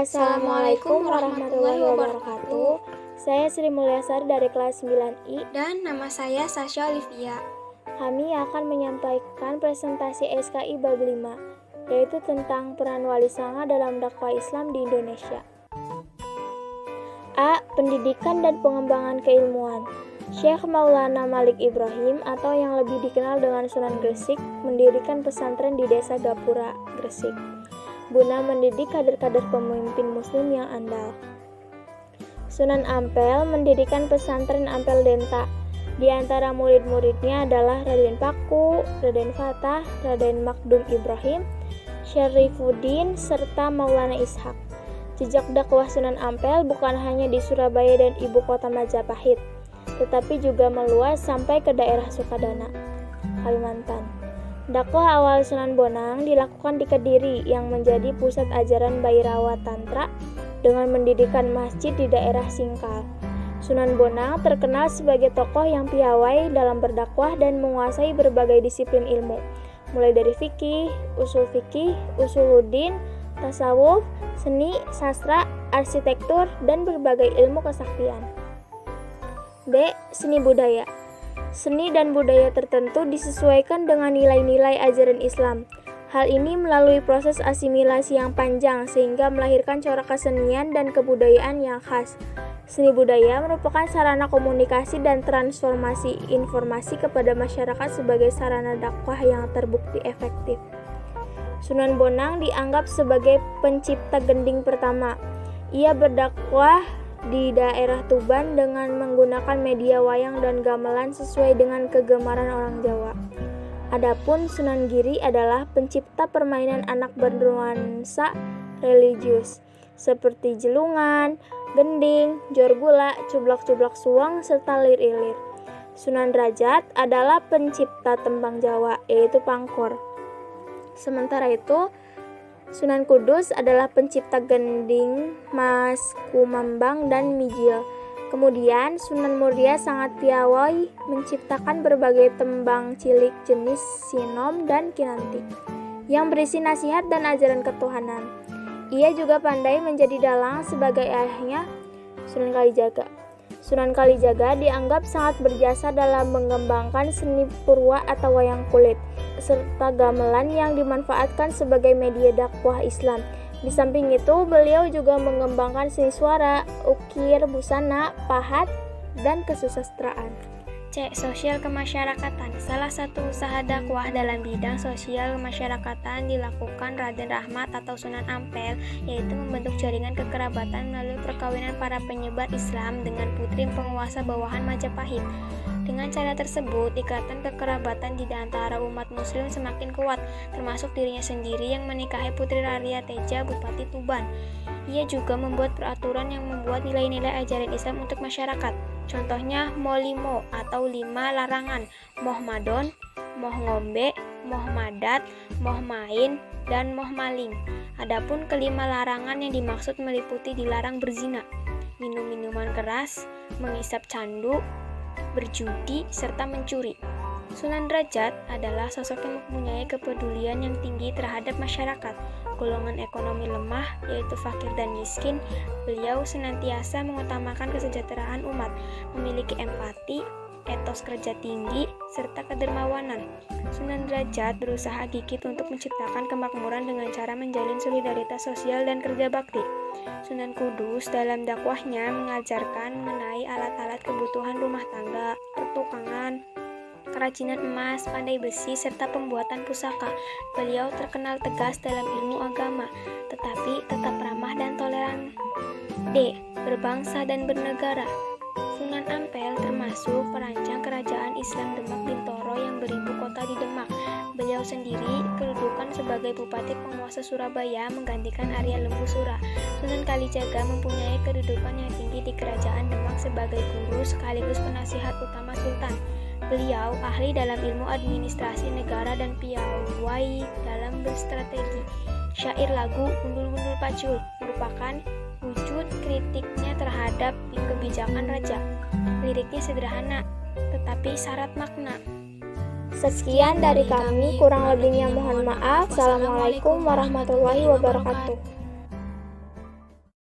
Assalamualaikum warahmatullahi wabarakatuh. Saya Sri Mulyasari dari kelas 9I. Dan nama saya Sasha Olivia. Kami akan menyampaikan presentasi SKI bab 5, yaitu tentang peran wali sanga dalam dakwah Islam di Indonesia. A. Pendidikan dan pengembangan keilmuan. Syekh Maulana Malik Ibrahim atau yang lebih dikenal dengan Sunan Gresik mendirikan pesantren di Desa Gapura, Gresik, guna mendidik kader-kader pemimpin muslim yang andal. Sunan Ampel mendirikan pesantren Ampel Denta. Di antara murid-muridnya adalah Raden Paku, Raden Fatah, Raden Makdum Ibrahim, Syarifuddin, serta Maulana Ishak. Jejak dakwah Sunan Ampel bukan hanya di Surabaya dan ibu kota Majapahit, tetapi juga meluas sampai ke daerah Sukadana, Kalimantan. Dakwah awal Sunan Bonang dilakukan di Kediri yang menjadi pusat ajaran Bhairawa Tantra dengan mendirikan masjid di daerah Singkal. Sunan Bonang terkenal sebagai tokoh yang piawai dalam berdakwah dan menguasai berbagai disiplin ilmu, mulai dari fikih, usuluddin, tasawuf, seni, sastra, arsitektur, dan berbagai ilmu kesaktian. B. Seni budaya. Seni dan budaya tertentu disesuaikan dengan nilai-nilai ajaran Islam. Hal ini melalui proses asimilasi yang panjang sehingga melahirkan corak kesenian dan kebudayaan yang khas. Seni budaya merupakan sarana komunikasi dan transformasi informasi kepada masyarakat sebagai sarana dakwah yang terbukti efektif. Sunan Bonang dianggap sebagai pencipta gending pertama. Ia berdakwah di daerah Tuban dengan menggunakan media wayang dan gamelan sesuai dengan kegemaran orang Jawa. Adapun Sunan Giri adalah pencipta permainan anak bernuansa religius seperti jelungan, gending, jor gula, cublak-cublak suang, serta lir-ilir. Sunan Derajat adalah pencipta tembang Jawa, yaitu pangkor. Sementara itu, Sunan Kudus adalah pencipta gending, mas, kumambang, dan mijil. Kemudian Sunan Muria sangat piawai menciptakan berbagai tembang cilik jenis sinom dan kinanti yang berisi nasihat dan ajaran ketuhanan. Ia juga pandai menjadi dalang sebagai ayahnya Sunan Kalijaga. Sunan Kalijaga dianggap sangat berjasa dalam mengembangkan seni purwa atau wayang kulit, serta gamelan yang dimanfaatkan sebagai media dakwah Islam. Di samping itu, beliau juga mengembangkan seni suara, ukir, busana, pahat, dan kesusastraan. C. Sosial kemasyarakatan. Salah satu usaha dakwah dalam bidang sosial kemasyarakatan dilakukan Raden Rahmat atau Sunan Ampel, yaitu membentuk jaringan kekerabatan melalui perkawinan para penyebar Islam dengan putri penguasa bawahan Majapahit. Dengan cara tersebut, ikatan kekerabatan di antara umat muslim semakin kuat, termasuk dirinya sendiri yang menikahi putri Arya Teja, Bupati Tuban. Ia juga membuat peraturan yang membuat nilai-nilai ajaran Islam untuk masyarakat. Contohnya Molimo atau 5 larangan, moh madon, moh ngombe, moh madat, moh main, dan moh maling. Adapun kelima larangan yang dimaksud meliputi dilarang berzina, minum minuman keras, mengisap candu, berjudi, serta mencuri. Sunan Derajat adalah sosok yang mempunyai kepedulian yang tinggi terhadap masyarakat, golongan ekonomi lemah, yaitu fakir dan miskin. Beliau senantiasa mengutamakan kesejahteraan umat, memiliki empati, etos kerja tinggi, serta kedermawanan. Sunan Derajat berusaha gigih untuk menciptakan kemakmuran dengan cara menjalin solidaritas sosial dan kerja bakti. Sunan Kudus dalam dakwahnya mengajarkan mengenai alat-alat kebutuhan rumah tangga, pertukangan, kerajinan emas, pandai besi, serta pembuatan pusaka. Beliau terkenal tegas dalam ilmu agama, tetapi tetap ramah dan toleran. D. Berbangsa dan bernegara. Sunan Ampel termasuk perancang kerajaan Islam Demak Bintoro yang beribu kota di Demak. Beliau sendiri kedudukan sebagai Bupati Penguasa Surabaya menggantikan Arya Lembu Sura. Sunan Kalijaga mempunyai kedudukan yang tinggi di kerajaan Demak sebagai guru sekaligus penasihat utama Sultan. Beliau ahli dalam ilmu administrasi negara dan piawai dalam berstrategi. Syair lagu Gundul-Gundul Pacul merupakan wujud kritiknya terhadap kebijakan raja. Liriknya sederhana, tetapi syarat makna. Sekian dari kami, kurang lebihnya mohon maaf. Assalamualaikum warahmatullahi wabarakatuh.